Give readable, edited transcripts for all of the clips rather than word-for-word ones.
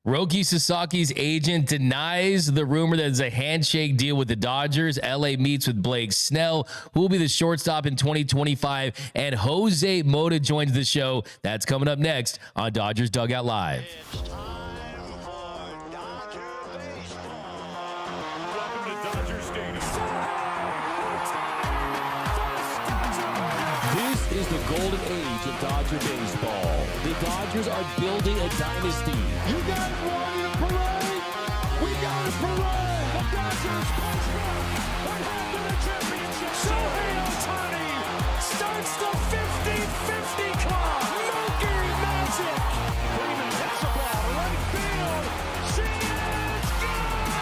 Roki Sasaki's agent denies the rumor that there's a handshake deal with the Dodgers. LA meets with Blake Snell, who will be the shortstop in 2025. And Jose Mota joins the show. That's coming up next on Dodgers Dugout Live. It's time for Dodger baseball. Welcome to Dodger Stadium. This is the golden age of Dodger baseball. The Dodgers are building a dynasty. You guys wanted a parade? We got a parade! The Dodgers punch up! What happened to championship? Shohei Ohtani starts the 50-50 club. Milky Magic. Freeman hits the ball to right field. She is gone!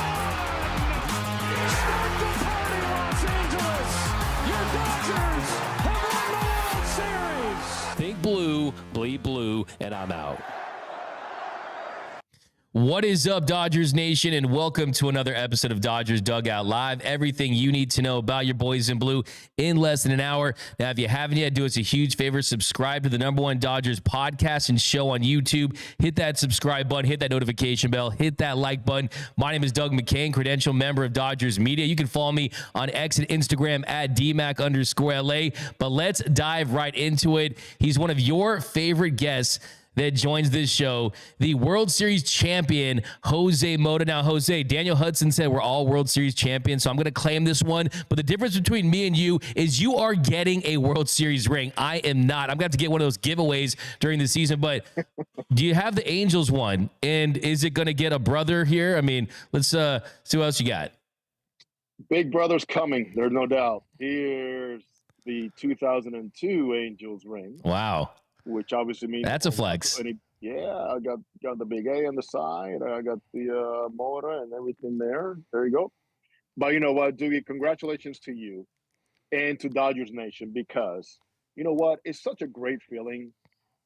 Start the party, Los Angeles! Your Dodgers have won the World Series! Think blue, bleed blue, and I'm out. What is up, Dodgers Nation, and welcome to another episode of Dodgers Dugout Live. Everything you need to know about your boys in blue in less than an hour. Now, if you haven't yet, do us a huge favor. Subscribe to the #1 Dodgers podcast and show on YouTube. Hit that subscribe button. Hit that notification bell. Hit that like button. My name is Doug McKain, credential member of Dodgers Media. You can follow me on X and Instagram at DMAC_LA. But let's dive right into it. He's one of your favorite guests that joins this show, the World Series champion, Jose Mota. Now, Jose, Daniel Hudson said we're all World Series champions, so I'm going to claim this one. But the difference between me and you is you are getting a World Series ring. I am not. I'm going to have to get one of those giveaways during the season. But do you have the Angels one? And is it going to get a brother here? I mean, let's see what else you got. Big brother's coming. There's no doubt. Here's the 2002 Angels ring. Wow. Which obviously means that's a flex. Yeah, I got the big A on the side. I got the motor and everything there. There you go. But you know what, Doogie? Congratulations to you and to Dodgers Nation, because you know what? It's such a great feeling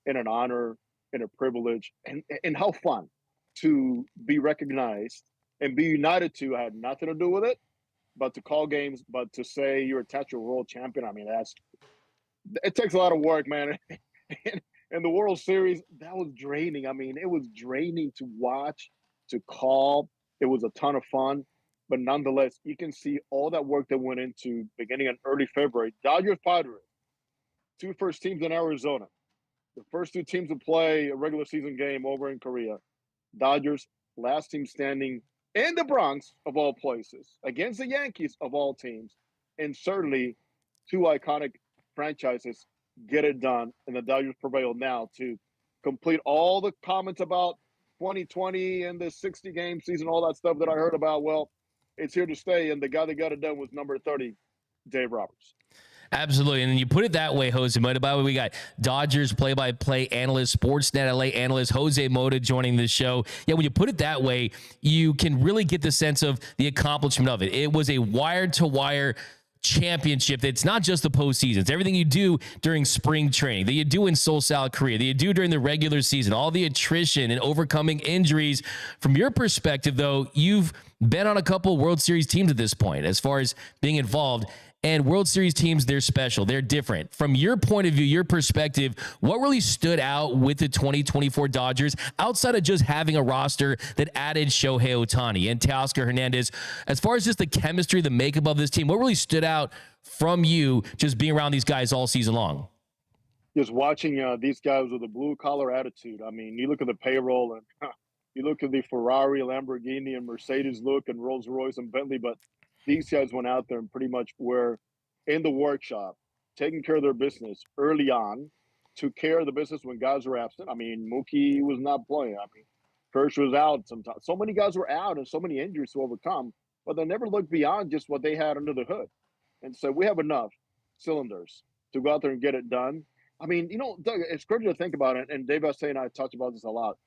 and an honor and a privilege and how fun to be recognized and be united to. I had nothing to do with it, but to call games, but to say you're attached to a world champion. I mean, it takes a lot of work, man. And the World Series, that was draining. I mean, it was draining to watch, to call. It was a ton of fun. But nonetheless, you can see all that work that went into beginning in early February. Dodgers, Padres, two first teams in Arizona. The first two teams to play a regular season game over in Korea. Dodgers, last team standing in the Bronx, of all places, against the Yankees, of all teams. And certainly, two iconic franchises get it done, and the Dodgers prevail now to complete all the comments about 2020 and the 60-game season, all that stuff that I heard about. Well, it's here to stay, and the guy that got it done was number 30, Dave Roberts. Absolutely. And then you put it that way, Jose Mota. By the way, we got Dodgers play-by-play analyst, Sportsnet LA analyst, Jose Mota joining the show. Yeah, when you put it that way, you can really get the sense of the accomplishment of it. It was a wire-to-wire championship. It's not just the postseason. It's everything you do during spring training, that you do in Seoul, South Korea, that you do during the regular season, all the attrition and overcoming injuries. From your perspective, though, you've been on a couple World Series teams at this point as far as being involved. And World Series teams, they're special. They're different. From your point of view, your perspective, what really stood out with the 2024 Dodgers outside of just having a roster that added Shohei Ohtani and Teoscar Hernández? As far as just the chemistry, the makeup of this team, what really stood out from you just being around these guys all season long? Just watching these guys with a blue-collar attitude. I mean, you look at the payroll and you look at the Ferrari, Lamborghini, and Mercedes look and Rolls-Royce and Bentley, but these guys went out there and pretty much were in the workshop, taking care of their business early on, took care of the business when guys were absent. I mean, Mookie was not playing. I mean, Kirsch was out sometimes. So many guys were out and so many injuries to overcome, but they never looked beyond just what they had under the hood. And so we have enough cylinders to go out there and get it done. I mean, you know, Doug, it's crazy to think about it, and Dave Essay and I talked about this a lot.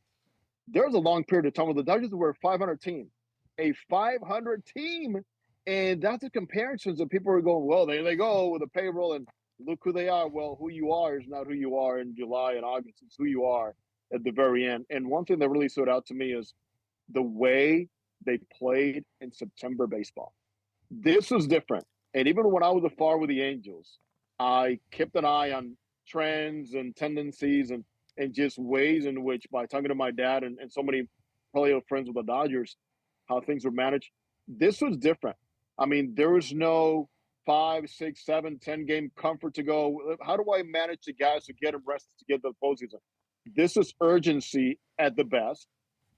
There was a long period of time where the Dodgers were a 500 team. A 500 team. And that's the comparisons that people are going, well, there they go with the payroll and look who they are. Well, who you are is not who you are in July and August. It's who you are at the very end. And one thing that really stood out to me is the way they played in September baseball. This was different. And even when I was afar with the Angels, I kept an eye on trends and tendencies and just ways in which, by talking to my dad and so many play friends with the Dodgers, how things were managed. This was different. I mean, there was no 5, 6, 7, 10 game comfort to go. How do I manage the guys to get them rested to get to the postseason? This is urgency at the best.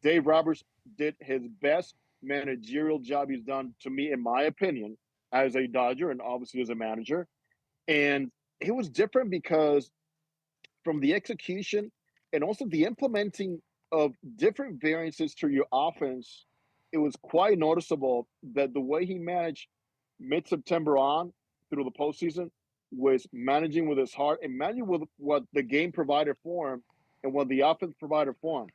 Dave Roberts did his best managerial job he's done, to me, in my opinion, as a Dodger and obviously as a manager. And it was different because from the execution and also the implementing of different variances to your offense, it was quite noticeable that the way he managed mid-September on through the postseason was managing with his heart and managing with what the game provided for him and what the offense provided for him.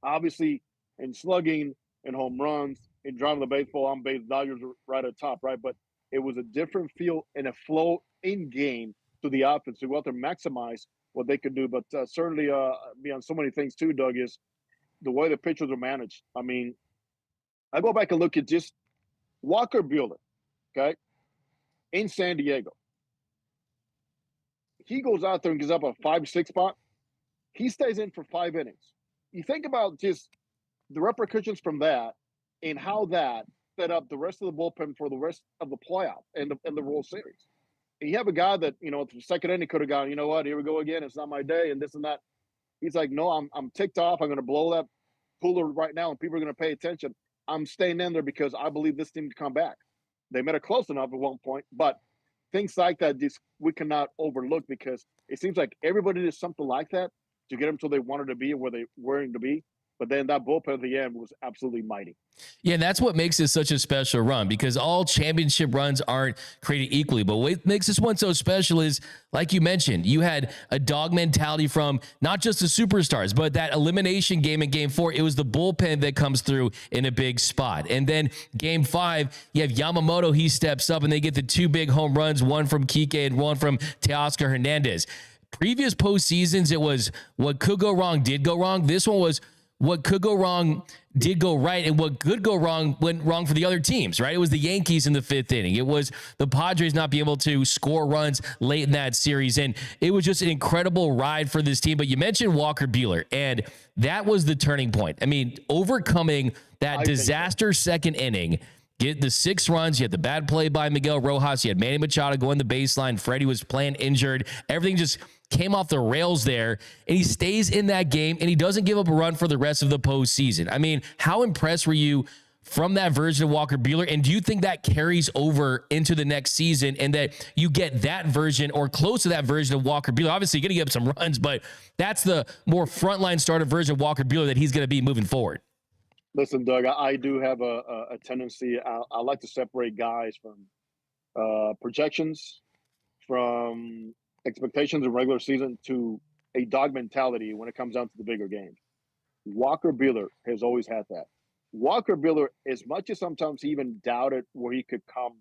Obviously, in slugging and home runs and driving the baseball on base, Dodgers were right at top, right? But it was a different feel and a flow in game to the offense to go out there and maximize what they could do. But certainly, beyond so many things too, Doug, is the way the pitchers were managed. I mean, I go back and look at just Walker Buehler, okay, in San Diego. He goes out there and gives up a 5-6 spot. He stays in for 5 innings. You think about just the repercussions from that and how that set up the rest of the bullpen for the rest of the playoff and the World Series. And you have a guy that, at the second inning could have gone, you know what, here we go again. It's not my day and this and that. He's like, no, I'm ticked off. I'm going to blow that cooler right now and people are going to pay attention. I'm staying in there because I believe this team to come back. They made it close enough at one point, but things like that we cannot overlook because it seems like everybody did something like that to get them to they wanted to be and where they were to be. But then that bullpen at the end was absolutely mighty. Yeah, and that's what makes it such a special run because all championship runs aren't created equally. But what makes this one so special is, like you mentioned, you had a dog mentality from not just the superstars, but that elimination game in Game 4, it was the bullpen that comes through in a big spot. And then Game 5, you have Yamamoto, he steps up, and they get the 2 big home runs, one from Kike and one from Teoscar Hernández. Previous postseasons, it was what could go wrong did go wrong. This one was what could go wrong did go right, and what could go wrong went wrong for the other teams, right? It was the Yankees in the 5th inning. It was the Padres not being able to score runs late in that series, and it was just an incredible ride for this team. But you mentioned Walker Buehler, and that was the turning point. I mean, overcoming that disaster second inning, get the 6 runs. You had the bad play by Miguel Rojas. You had Manny Machado going the baseline. Freddie was playing injured. Everything just came off the rails there, and he stays in that game, and he doesn't give up a run for the rest of the postseason. I mean, how impressed were you from that version of Walker Buehler, and do you think that carries over into the next season and that you get that version or close to that version of Walker Buehler? Obviously, you're going to give up some runs, but that's the more frontline starter version of Walker Buehler that he's going to be moving forward. Listen, Doug, I do have a tendency. I like to separate guys from projections, from expectations of regular season to a dog mentality when it comes down to the bigger game. Walker Buehler has always had that. Walker Buehler, as much as sometimes he even doubted where he could come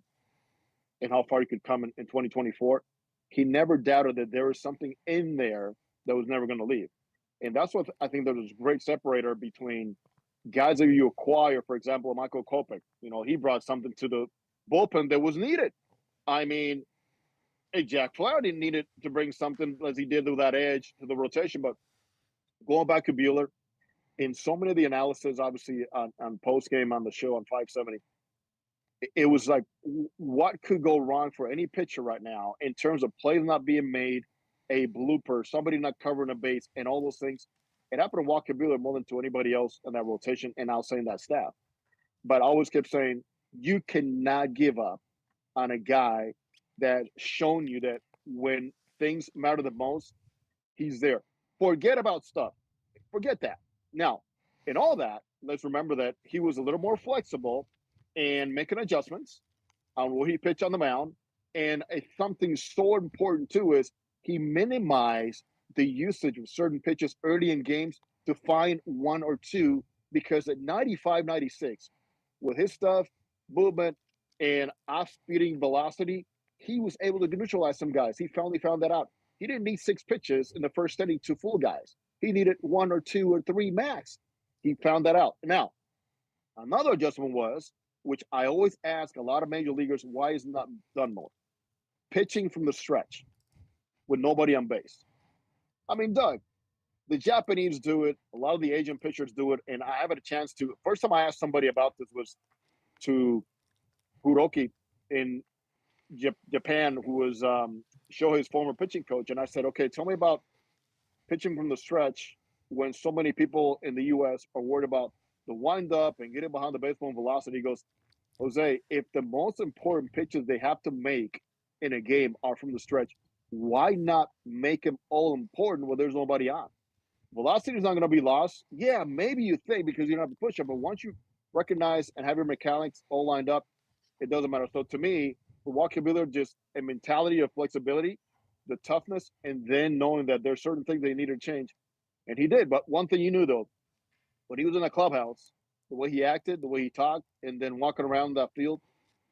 and how far he could come in 2024, he never doubted that there was something in there that was never going to leave. And that's what I think there's a great separator between guys that you acquire. For example, Michael Kopech, he brought something to the bullpen that was needed. I mean, hey, Jack Flaherty needed to bring something as he did with that edge to the rotation. But going back to Buehler, in so many of the analysis, obviously on post-game on the show on 570, it was like, what could go wrong for any pitcher right now in terms of plays not being made, a blooper, somebody not covering a base, and all those things. It happened to Walker Buehler more than to anybody else in that rotation, and I was saying that staff. But I always kept saying, you cannot give up on a guy that's shown you that when things matter the most, he's there. Forget about stuff. Forget that. Now, in all that, let's remember that he was a little more flexible and making adjustments on where he pitched on the mound. And something so important, too, is he minimized the usage of certain pitches early in games to find 1 or 2, because at 95, 96, with his stuff, movement, and off-speeding velocity, he was able to neutralize some guys. He finally found that out. He didn't need 6 pitches in the first inning to fool guys. He needed 1 or 2 or 3 max. He found that out. Now, another adjustment was, which I always ask a lot of major leaguers, why is it not done more? Pitching from the stretch with nobody on base. I mean, Doug, the Japanese do it. A lot of the Asian pitchers do it. And I have had a chance to. First time I asked somebody about this was to Roki in Japan, who was Shohei's former pitching coach. And I said, okay, tell me about pitching from the stretch when so many people in the U.S. are worried about the windup and getting behind the baseball and velocity. He goes, Jose, if the most important pitches they have to make in a game are from the stretch, why not make them all important when there's nobody on? Velocity is not going to be lost. Yeah, maybe you think because you don't have to push it, but once you recognize and have your mechanics all lined up, it doesn't matter. So to me, for Walker Buehler, just a mentality of flexibility, the toughness, and then knowing that there's certain things they need to change. And he did. But one thing you knew, though, when he was in the clubhouse, the way he acted, the way he talked, and then walking around that field,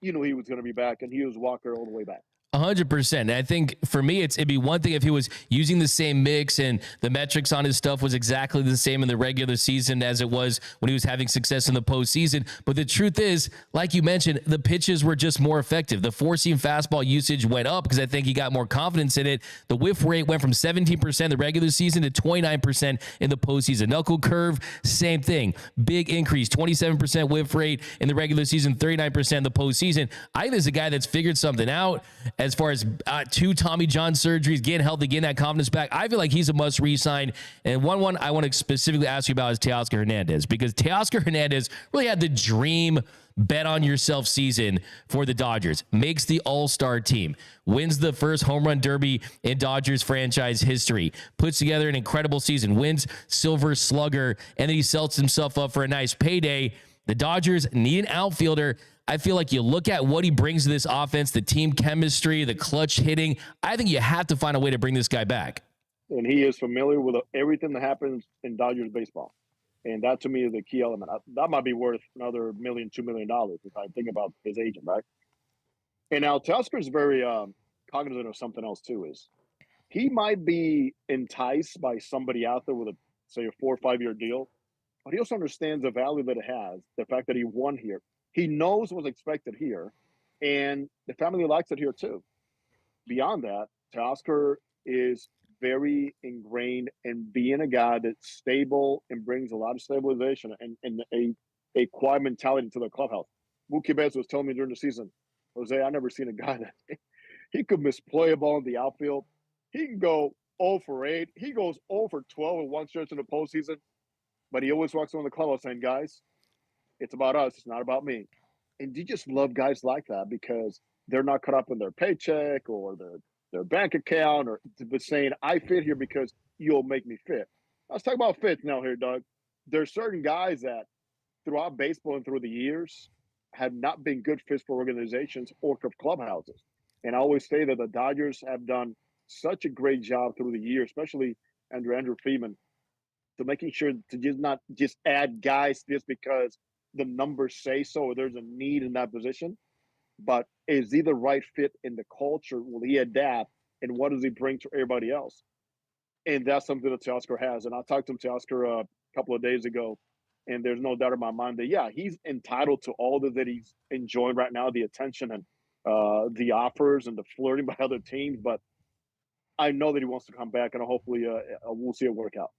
you knew he was going to be back, and he was Walker all the way back. 100%. And I think for me, it'd be one thing if he was using the same mix and the metrics on his stuff was exactly the same in the regular season as it was when he was having success in the postseason. But the truth is, like you mentioned, the pitches were just more effective. The four-seam fastball usage went up because I think he got more confidence in it. The whiff rate went from 17% in the regular season to 29% in the postseason. Knuckle curve, same thing. Big increase, 27% whiff rate in the regular season, 39% in the postseason. I think there's a guy that's figured something out. As far as 2 Tommy John surgeries, getting healthy, getting that confidence back, I feel like he's a must re-sign. And one I want to specifically ask you about is Teoscar Hernández, because Teoscar Hernández really had the dream bet on yourself season for the Dodgers. Makes the All-Star team, wins the first home run derby in Dodgers franchise history, puts together an incredible season, wins Silver Slugger, and then he sells himself up for a nice payday. The Dodgers need an outfielder. I feel like you look at what he brings to this offense, the team chemistry, the clutch hitting. I think you have to find a way to bring this guy back. And he is familiar with everything that happens in Dodgers baseball. And that, to me, is a key element. That might be worth another $1 million, $2 million if I think about his agent, right? And now Teoscar is very cognizant of something else, too, is he might be enticed by somebody out there with, say, a 4 or 5 year deal, but he also understands the value that it has, the fact that he won here. He knows what's expected here, and the family likes it here too. Beyond that, Teoscar is very ingrained in being a guy that's stable and brings a lot of stabilization and a quiet mentality to the clubhouse. Mookie Betts was telling me during the season, Jose, I've never seen a guy that he could misplay a ball in the outfield. He can go 0 for 8. He goes 0 for 12 in one stretch in the postseason, but he always walks on the clubhouse saying, guys, it's about us. It's not about me. And you just love guys like that because they're not caught up in their paycheck or their bank account but saying, I fit here because you'll make me fit. Let's talk about fit now here, Doug. There's certain guys that throughout baseball and through the years have not been good fits for organizations or clubhouses. And I always say that the Dodgers have done such a great job through the years, especially under Andrew Friedman, to making sure to just not just add guys just because the numbers say so or there's a need in that position, but is he the right fit in the culture? Will he adapt? And what does he bring to everybody else? And that's something that Teoscar has. And I talked to Teoscar a couple of days ago, and there's no doubt in my mind that, yeah, he's entitled to all that he's enjoying right now, the attention and the offers and the flirting by other teams. But I know that he wants to come back, and hopefully we'll see it work out.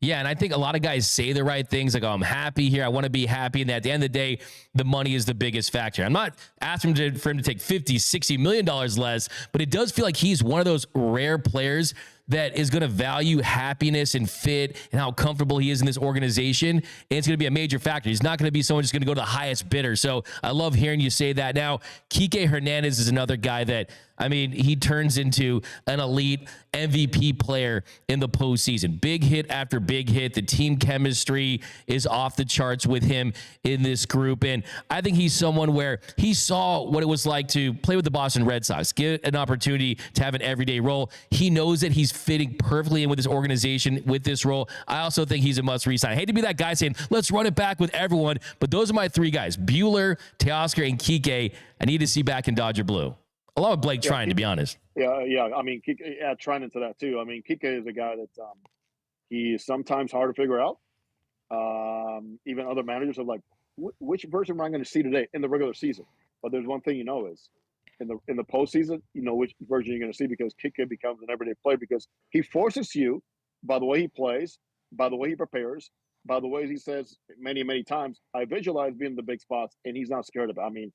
Yeah, and I think a lot of guys say the right things, like, oh, I'm happy here, I want to be happy, and at the end of the day, the money is the biggest factor. I'm not asking for him to take $50, $60 million less, but it does feel like he's one of those rare players that is going to value happiness and fit and how comfortable he is in this organization. And it's going to be a major factor. He's not going to be someone just going to go to the highest bidder. So I love hearing you say that. Now, Kike Hernandez is another guy that, I mean, he turns into an elite MVP player in the postseason. Big hit after big hit. The team chemistry is off the charts with him in this group. And I think he's someone where he saw what it was like to play with the Boston Red Sox, get an opportunity to have an everyday role. He knows that he's fitting perfectly in with this organization with this role. I also think he's a must resign. I hate to be that guy saying, let's run it back with everyone, but those are my 3 guys, Buehler, Teoscar, and Kike. I need to see back in Dodger blue. Along with Blake Trine, to be honest. Yeah. I mean, Kike, Trine into that too. I mean, Kike is a guy that he is sometimes hard to figure out. Even other managers are like, which version am I going to see today in the regular season? But there's one thing you know is in the postseason, you know which version you're going to see because Kike becomes an everyday player because he forces you by the way he plays, by the way he prepares, by the way he says many, many times, I visualize being in the big spots, and he's not scared of it. I mean,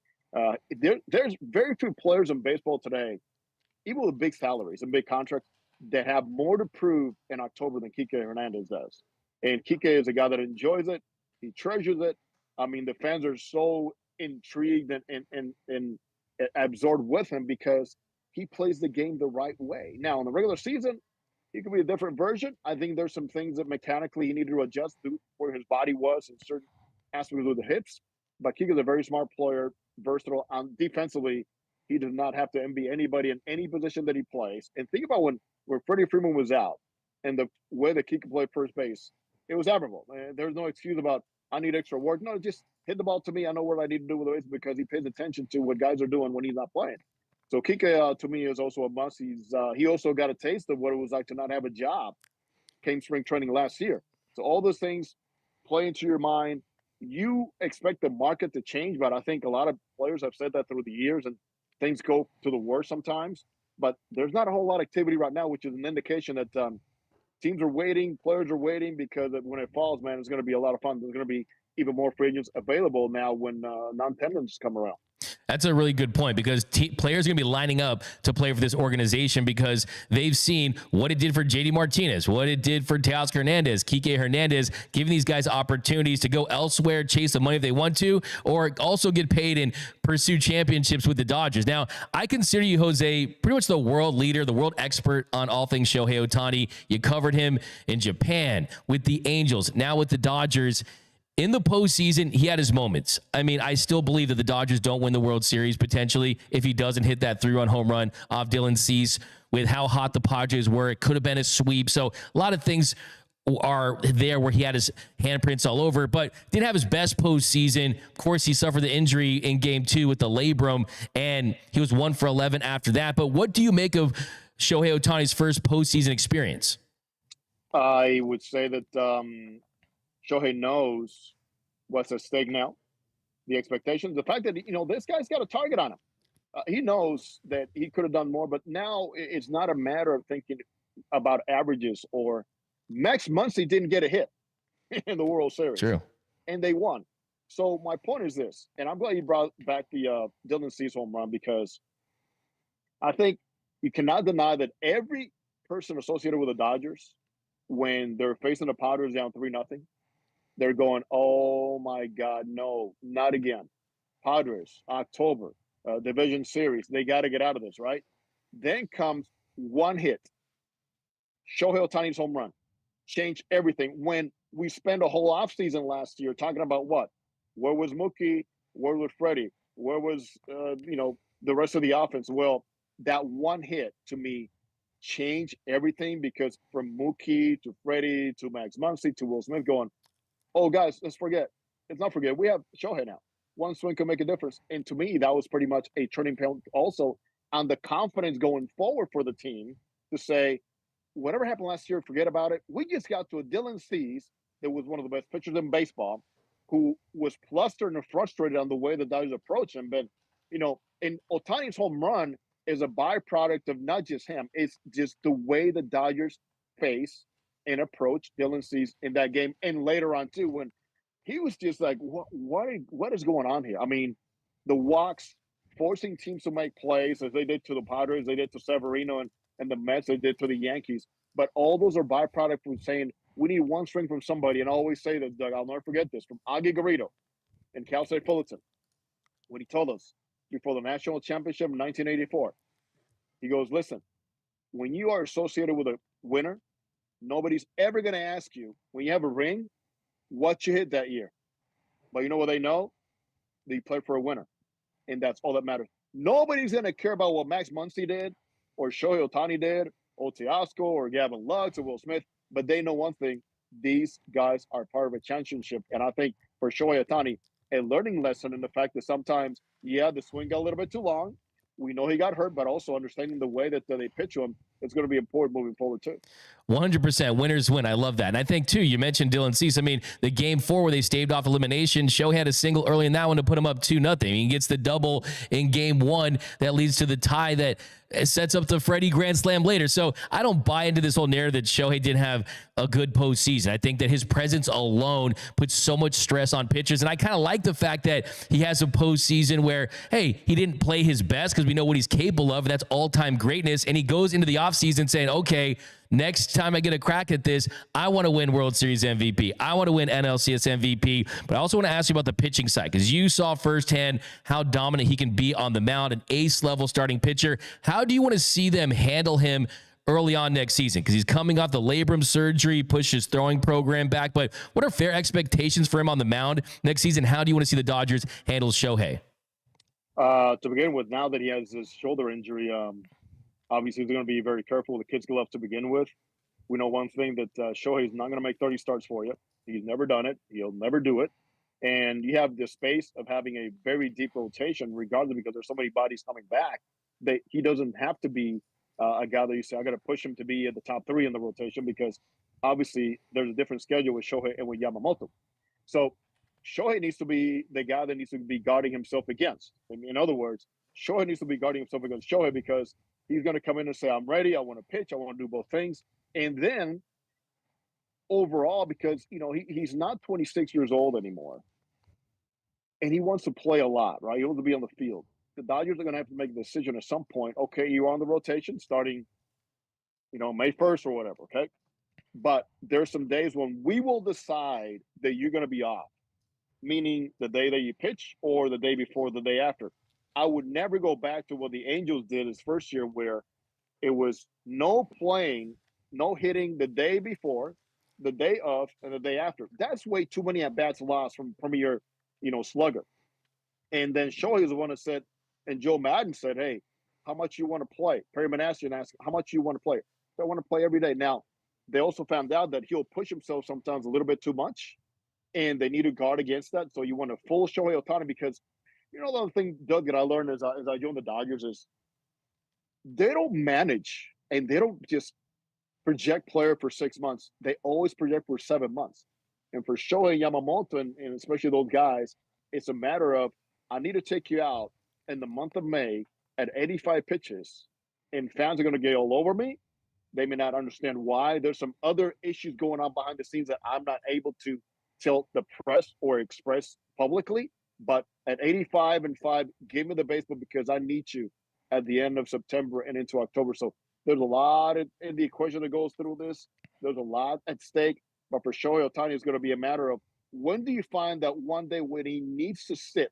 there's very few players in baseball today, even with big salaries and big contracts, that have more to prove in October than Kike Hernandez does. And Kike is a guy that enjoys it. He treasures it. I mean, the fans are so intrigued and absorbed with him because he plays the game the right way. Now, in the regular season, he could be a different version. I think there's some things that mechanically he needed to adjust to where his body was in certain aspects with the hips. But Kike is a very smart player, versatile. Defensively, he does not have to envy anybody in any position that he plays. And think about when Freddie Freeman was out and the way that Kike played first base, it was admirable. There's no excuse about, I need extra work. No, just hit the ball to me. I know what I need to do with the base because he pays attention to what guys are doing when he's not playing. So Kike, to me, is also a must. He also got a taste of what it was like to not have a job. Came spring training last year. So all those things play into your mind. You expect the market to change, but I think a lot of players have said that through the years, and things go to the worst sometimes. But there's not a whole lot of activity right now, which is an indication that teams are waiting, players are waiting, because when it falls, man, it's going to be a lot of fun. There's going to be even more free agents available now when non-tenants come around. That's a really good point, because players are going to be lining up to play for this organization because they've seen what it did for JD Martinez, what it did for Teoscar Hernández, Kike Hernandez, giving these guys opportunities to go elsewhere, chase the money if they want to, or also get paid and pursue championships with the Dodgers. Now, I consider you, Jose, pretty much the world leader, the world expert on all things Shohei Ohtani. You covered him in Japan, with the Angels, now with the Dodgers. In the postseason, he had his moments. I mean, I still believe that the Dodgers don't win the World Series potentially if he doesn't hit that 3-run home run off Dylan Cease. With how hot the Padres were, it could have been a sweep. So a lot of things are there where he had his handprints all over, but didn't have his best postseason. Of course, he suffered the injury in Game 2 with the labrum, and he was 1 for 11 after that. But what do you make of Shohei Ohtani's first postseason experience? I would say that Shohei knows what's at stake now, the expectations, the fact that, this guy's got a target on him. He knows that he could have done more, but now it's not a matter of thinking about averages or Max Muncy didn't get a hit in the World Series. True. And they won. So my point is this, and I'm glad you brought back the Dylan Cease home run, because I think you cannot deny that every person associated with the Dodgers, when they're facing the Padres down 3-0, they're going, oh, my God, no, not again. Padres, October, division series. They got to get out of this, right? Then comes one hit. Shohei Ohtani's home run. Changed everything. When we spent a whole offseason last year talking about what? Where was Mookie? Where was Freddie? Where was, the rest of the offense? Well, that one hit, to me, changed everything, because from Mookie to Freddie to Max Muncy to Will Smith going, oh, guys, let's forget. Let's not forget. We have Shohei now. One swing can make a difference. And to me, that was pretty much a turning point also on the confidence going forward for the team to say, whatever happened last year, forget about it. We just got to a Dylan Cease that was one of the best pitchers in baseball, who was flustered and frustrated on the way the Dodgers approached him. But, and Ohtani's home run is a byproduct of not just him. It's just the way the Dodgers face and approach Dylan Cease in that game, and later on too, when he was just like, what is going on here? I mean, the walks, forcing teams to make plays, as they did to the Padres, they did to Severino and the Mets, they did to the Yankees. But all those are byproduct from saying we need one string from somebody. And I always say this, Doug, I'll never forget this, from Augie Garrido and Cal State Fullerton, when he told us before the national championship in 1984, he goes, listen, when you are associated with a winner, nobody's ever going to ask you, when you have a ring, what you hit that year. But you know what they know? They play for a winner. And that's all that matters. Nobody's going to care about what Max Muncy did, or Shohei Ohtani did, or Teoscar, or Gavin Lux, or Will Smith. But they know one thing. These guys are part of a championship. And I think for Shohei Ohtani, a learning lesson in the fact that sometimes, the swing got a little bit too long. We know he got hurt, but also understanding the way that they pitch to him it's going to be important moving forward too. 100% winners win. I love that. And I think, too, you mentioned Dylan Cease. I mean, the game 4 where they staved off elimination, Shohei had a single early in that one to put him up 2-0. He gets the double in game 1 that leads to the tie that sets up the Freddie Grand Slam later. So I don't buy into this whole narrative that Shohei didn't have a good postseason. I think that his presence alone puts so much stress on pitchers. And I kind of like the fact that he has a postseason where, hey, he didn't play his best because we know what he's capable of, and that's all-time greatness. And he goes into the offseason saying, okay, next time I get a crack at this, I want to win World Series MVP. I want to win NLCS MVP. But I also want to ask you about the pitching side, because you saw firsthand how dominant he can be on the mound, an ace-level starting pitcher. How do you want to see them handle him early on next season? Because he's coming off the labrum surgery, pushed his throwing program back. But what are fair expectations for him on the mound next season? How do you want to see the Dodgers handle Shohei? To begin with, now that he has his shoulder injury, obviously he's going to be very careful with the kids' glove to begin with. We know one thing, that Shohei is not going to make 30 starts for you. He's never done it. He'll never do it. And you have the space of having a very deep rotation, regardless, because there's so many bodies coming back, that he doesn't have to be a guy that you say, I got to push him to be at the top 3 in the rotation, because obviously there's a different schedule with Shohei and with Yamamoto. So Shohei needs to be the guy that needs to be guarding himself against. In other words, Shohei needs to be guarding himself against Shohei, because he's going to come in and say, I'm ready. I want to pitch. I want to do both things. And then overall, because, he's not 26 years old anymore, and he wants to play a lot, right? He wants to be on the field. The Dodgers are going to have to make a decision at some point. Okay, you're on the rotation starting, May 1st or whatever, okay? But there's some days when we will decide that you're going to be off, meaning the day that you pitch or the day before, the day after. I would never go back to what the Angels did his first year, where it was no playing, no hitting the day before, the day of, and the day after. That's way too many at-bats lost from your, slugger. And then Shohei is the one that said, and Joe Madden said, hey, how much you want to play? Perry Manassian asked, how much you want to play? I want to play every day. Now, they also found out that he'll push himself sometimes a little bit too much, and they need to guard against that. So you want to full Shohei Ohtani, because the other thing, Doug, that I learned as I joined the Dodgers is they don't manage, and they don't just project player for 6 months. They always project for 7 months. And for Shohei Yamamoto, and especially those guys, it's a matter of, I need to take you out in the month of May at 85 pitches, and fans are going to get all over me. They may not understand why. There's some other issues going on behind the scenes that I'm not able to tell the press or express publicly. But at 85-5, give me the baseball, because I need you at the end of September and into October. So there's a lot in the equation that goes through this. There's a lot at stake. But for Shohei Ohtani, it's going to be a matter of, when do you find that one day when he needs to sit,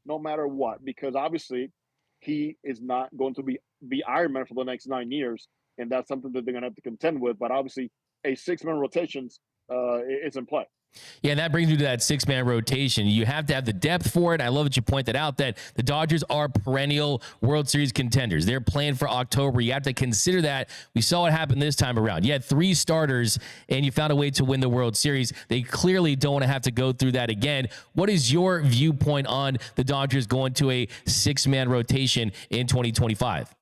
no matter what? Because obviously he is not going to be Iron Man for the next 9 years, and that's something that they're going to have to contend with. But obviously a 6-man rotation is in play. Yeah, and that brings me to that 6-man rotation. You have to have the depth for it. I love that you pointed out that the Dodgers are perennial World Series contenders. They're playing for October. You have to consider that. We saw what happened this time around. You had 3 starters, and you found a way to win the World Series. They clearly don't want to have to go through that again. What is your viewpoint on the Dodgers going to a 6-man rotation in 2025?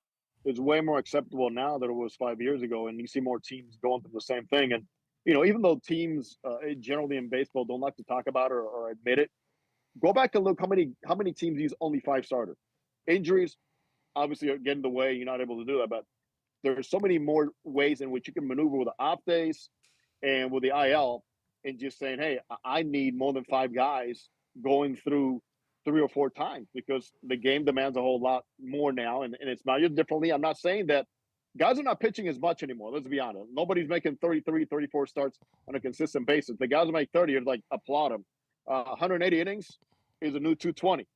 It's way more acceptable now than it was 5 years ago, and you see more teams going through the same thing. And even though teams generally in baseball don't like to talk about it or admit it, go back and look how many teams use only 5 starters. Injuries obviously get in the way. You're not able to do that, but there's so many more ways in which you can maneuver with the off days and with the IL, and just saying, hey, I need more than 5 guys going through 3 or 4 times, because the game demands a whole lot more now, and it's measured differently. I'm not saying that guys are not pitching as much anymore. Let's be honest. Nobody's making 33, 34 starts on a consistent basis. The guys who make 30 are like, applaud them. 180 innings is a new 220.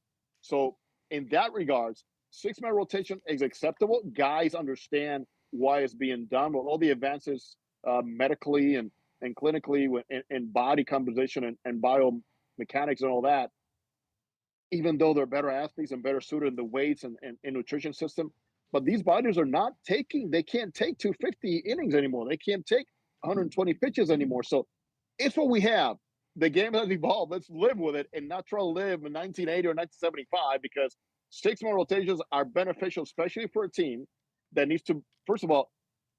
So in that regards, 6-man rotation is acceptable. Guys understand why it's being done with all the advances medically and clinically in body composition and biomechanics and all that. Even though they're better athletes and better suited in the weights and nutrition system, but these bodies are not taking, they can't take 250 innings anymore. They can't take 120 pitches anymore. So it's what we have. The game has evolved. Let's live with it and not try to live in 1980 or 1975, because 6-man rotations are beneficial, especially for a team that needs to, first of all,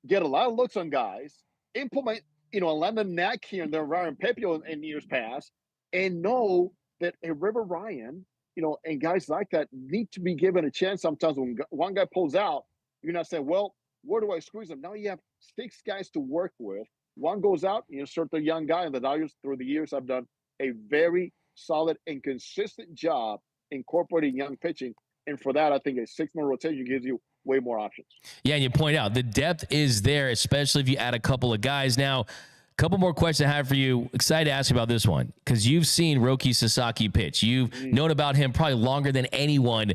get a lot of looks on guys, implement, and land a knack here and there around Pepio in years past, and know that a River Ryan, and guys like that need to be given a chance sometimes. When one guy pulls out, you're not saying, well, where do I squeeze him? Now you have 6 guys to work with. One goes out, you insert the young guy, and the Dodgers through the years have done a very solid and consistent job incorporating young pitching. And for that, I think a 6-man rotation gives you way more options. Yeah, and you point out the depth is there, especially if you add a couple of guys. Now, a couple more questions I have for you. Excited to ask you about this one because you've seen Roki Sasaki pitch. You've known about him probably longer than anyone.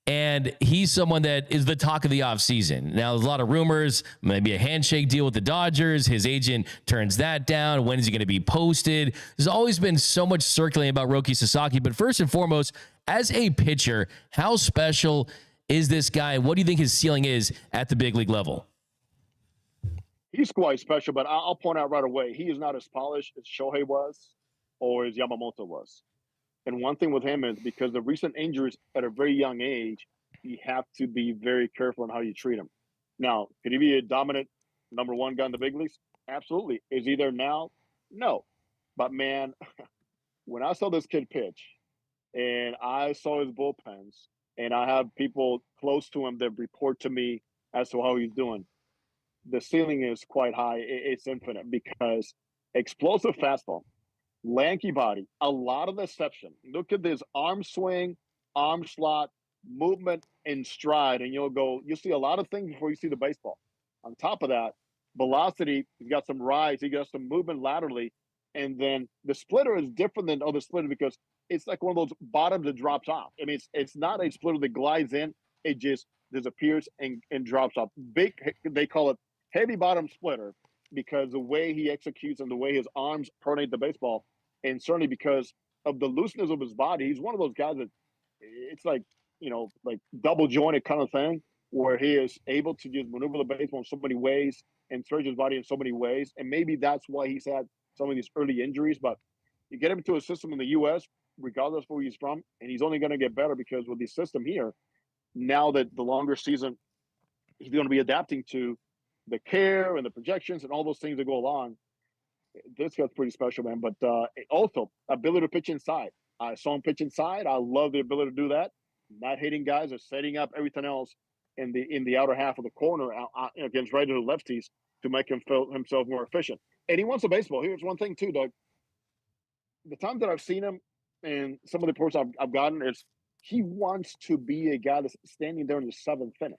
And he's someone that is the talk of the offseason. Now, there's a lot of rumors, maybe a handshake deal with the Dodgers. His agent turns that down. When is he going to be posted? There's always been so much circulating about Roki Sasaki. But first and foremost, as a pitcher, how special is this guy? What do you think his ceiling is at the big league level? He's quite special, but I'll point out right away, he is not as polished as Shohei was or as Yamamoto was. And one thing with him is because the recent injuries at a very young age, you have to be very careful on how you treat him. Now, could he be a dominant number 1 guy in the big leagues? Absolutely. Is he there now? No. But man, when I saw this kid pitch and I saw his bullpens and I have people close to him that report to me as to how he's doing, the ceiling is quite high. It's infinite because explosive fastball, lanky body, a lot of deception. Look at this arm swing, arm slot, movement, and stride, and you'll see a lot of things before you see the baseball. On top of that, velocity, he's got some rise, he got some movement laterally, and then the splitter is different than other splitters because it's like one of those bottoms that drops off. I mean, it's not a splitter that glides in, it just disappears and drops off. Big, they call it heavy bottom splitter because the way he executes and the way his arms coordinate the baseball, and certainly because of the looseness of his body, he's one of those guys that it's like, like double jointed kind of thing where he is able to just maneuver the baseball in so many ways and stretch his body in so many ways. And maybe that's why he's had some of these early injuries, but you get him into a system in the U.S., regardless of where he's from, and he's only going to get better because with the system here, now that the longer season, he's going to be adapting to the care and the projections and all those things that go along. This guy's pretty special, man. But also, ability to pitch inside. I saw him pitch inside. I love the ability to do that. Not hitting guys or setting up everything else in the outer half of the corner against right-handed lefties to make him feel himself more efficient. And he wants a baseball. Here's one thing, too, Doug. The time that I've seen him and some of the reports I've gotten is he wants to be a guy that's standing there in the 7th inning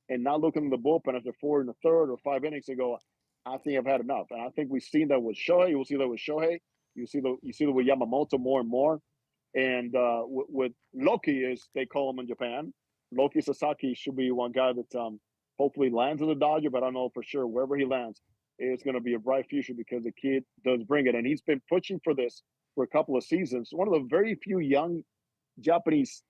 and not looking in the bullpen after 4 in the 3rd or 5 innings and go, I think I've had enough. And I think we've seen that with Shohei. You'll see that with Shohei. You see that with Yamamoto more and more. And with Loki, as they call him in Japan, Roki Sasaki should be one guy that hopefully lands in the Dodger, but I know for sure wherever he lands, it's going to be a bright future because the kid does bring it. And he's been pushing for this for a couple of seasons. One of the very few young Japanese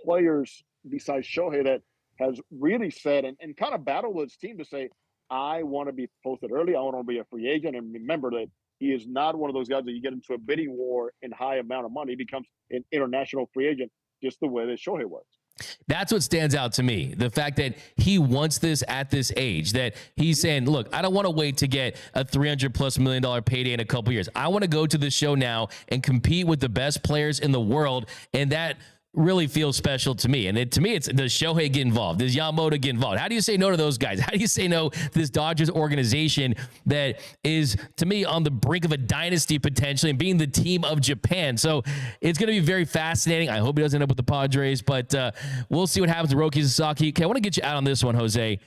players besides Shohei that has really said and kind of battled with his team to say, I want to be posted early. I want to be a free agent. And remember that he is not one of those guys that you get into a bidding war in high amount of money. He becomes an international free agent just the way that Shohei was. That's what stands out to me. The fact that he wants this at this age, that he's saying, look, I don't want to wait to get a $300+ million payday in a couple years. I want to go to the show now and compete with the best players in the world. And that really feels special to me. And to me, it's does Shohei get involved? Does Yamamoto get involved? How do you say no to those guys? How do you say no to this Dodgers organization that is, to me, on the brink of a dynasty potentially and being the team of Japan? So it's going to be very fascinating. I hope he doesn't end up with the Padres, but we'll see what happens to Roki Sasaki. Okay, I want to get you out on this one, Jose.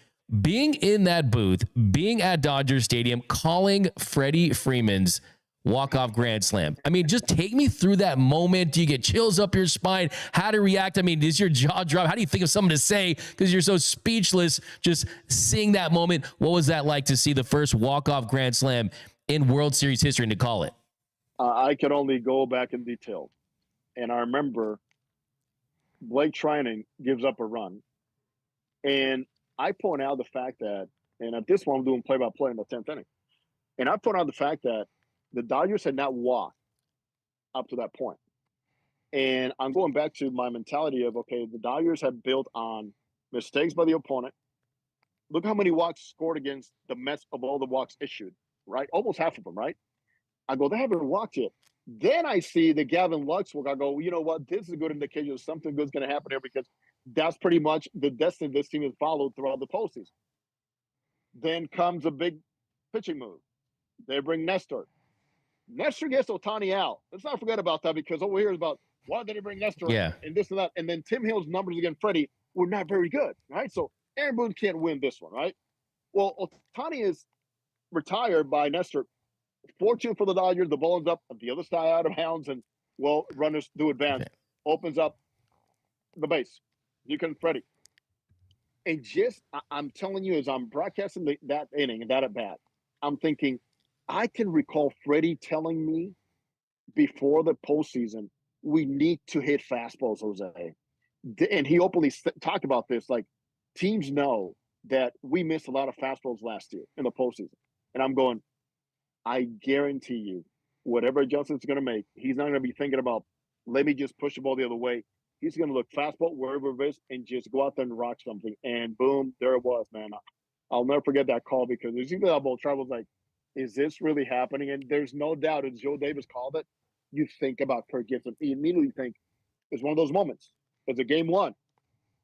Being in that booth, being at Dodger Stadium, calling Freddie Freeman's walk-off grand slam. I mean, just take me through that moment. Do you get chills up your spine? How to react? I mean, does your jaw drop? How do you think of something to say? Because you're so speechless just seeing that moment. What was that like to see the first walk-off grand slam in World Series history and to call it? I can only go back in detail. And I remember Blake Trining gives up a run. And I point out the fact that, and at this one I'm doing play-by-play in the 10th inning. And I point out the fact that the Dodgers had not walked up to that point. And I'm going back to my mentality of, okay, the Dodgers had built on mistakes by the opponent, look how many walks scored against the Mets of all the walks issued, right? Almost half of them, right? I go, they haven't walked yet. Then I see the Gavin Lux walk. I go, you know what? This is a good indication something good's going to happen here because that's pretty much the destiny this team has followed throughout the postseason. Then comes a big pitching move. They bring Nestor. Nestor gets Ohtani out. Let's not forget about that because over here is about why did they bring Nestor in and this and that. And then Tim Hill's numbers against Freddie were not very good, right? So Aaron Boone can't win this one, right? Well, Ohtani is retired by Nestor. Fortunate for the Dodgers, the ball ends up on the other side out of bounds, and well, runners do advance. Opens up the base. You can Freddie. And just, I'm telling you, as I'm broadcasting that inning and that at bat, I'm thinking, I can recall Freddie telling me before the postseason, we need to hit fastballs, Jose. And he openly talked about this, like, teams know that we missed a lot of fastballs last year in the postseason. And I'm going, I guarantee you, whatever adjustments he's going to make, he's not going to be thinking about, let me just push the ball the other way. He's going to look fastball wherever it is and just go out there and rock something. And boom, there it was, man. I'll never forget that call because as you that ball travels, like, is this really happening? And there's no doubt, as Joe Davis called it, you think about Kirk Gibson. You immediately think it's one of those moments. It's a game one.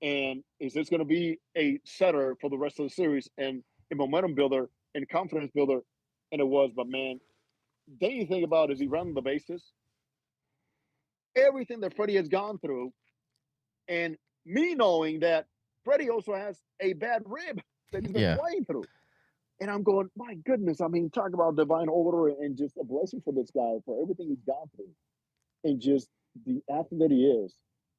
And is this going to be a setter for the rest of the series and a momentum builder and confidence builder? And it was, but man, then you think about, is he running the bases? Everything that Freddie has gone through, and me knowing that Freddie also has a bad rib that he's been playing through. And I'm going, my goodness, I mean, talk about divine order and just a blessing for this guy, for everything he's gone through. And just the athlete that he is.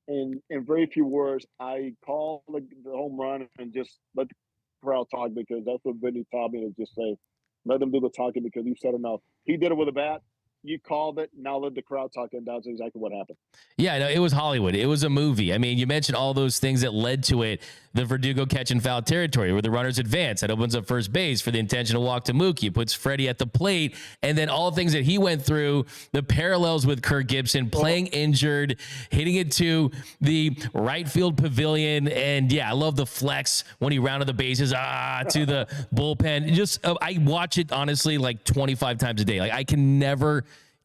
And in very few words, I call the home run and just let the crowd talk because that's what Vinny taught me to just say, let them do the talking because you said enough. He did it with a bat. You called it. Now let the crowd talk, and that's exactly what happened. Yeah, no, it was Hollywood. It was a movie. I mean, you mentioned all those things that led to it. The Verdugo catch and foul territory where the runners advance. That opens up first base for the intentional walk to Mookie. Puts Freddie at the plate. And then all the things that he went through, the parallels with Kirk Gibson, playing injured, hitting it to the right field pavilion. And yeah, I love the flex when he rounded the bases, to the bullpen. Just, I watch it honestly like 25 times a day. Like I can never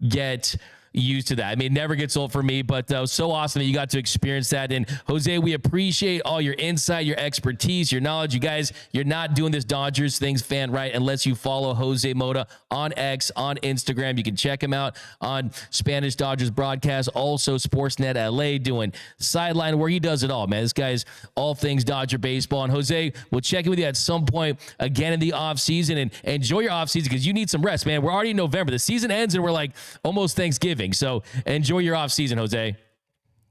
get used to that. I mean, it never gets old for me, but it was so awesome that you got to experience that. And Jose, we appreciate all your insight, your expertise, your knowledge. You guys, you're not doing this Dodgers things fan right unless you follow Jose Mota on X, on Instagram. You can check him out on Spanish Dodgers broadcast, also Sportsnet LA doing sideline where he does it all, man. This guy's all things Dodger baseball. And Jose, we'll check in with you at some point again in the off season, and enjoy your off season because you need some rest, man. We're already in November. The season ends and we're like almost Thanksgiving. So enjoy your off season, Jose.